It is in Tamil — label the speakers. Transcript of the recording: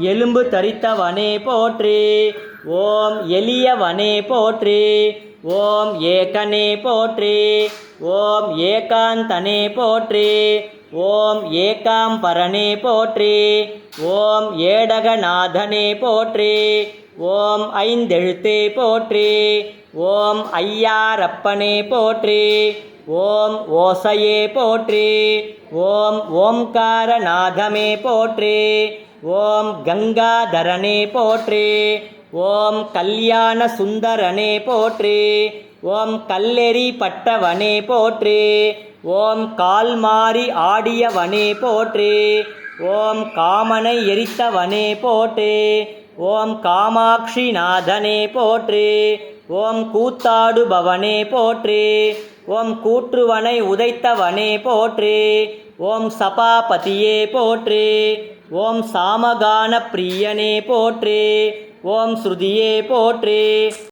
Speaker 1: எலும்பு தரித்தவனே போற்றி. ஓம் எளியவனே போற்றி. ஓம் ஏகனே போற்றி. ஓம் ஏகாந்தனே போற்றி. ஓம் ஏகாம்பரனே போற்றி. ஓம் ஏடகநாதனே போற்றி. ஓம் ஐந்தெழுத்தே போற்றி. ஓம் ஐயாரப்பனே போற்றி. ஓம் ஓசையே போற்றி. ஓம் ஓம்காரநாதமே போற்றி. ஓம் கங்காதரனே போற்றி. ஓம் கல்யாண சுந்தரனே போற்றி. ஓம் கல்லெறி பட்டவனே போற்றி. ஓம் கால்மாறி ஆடியவனே போற்றி. ஓம் காமனை எரித்தவனே போற்றி. ஓம் காமாட்சிநாதனே போற்றி. ஓம் கூத்தாடுபவனே போற்றி. ஓம் கூற்றுவனை உதைத்தவனே போற்றி. ஓம் சபாபதியே போற்றி. ஓம் சாமகான பிரியனே போற்றி. ஓம் ஸ்ருதியே போற்றி.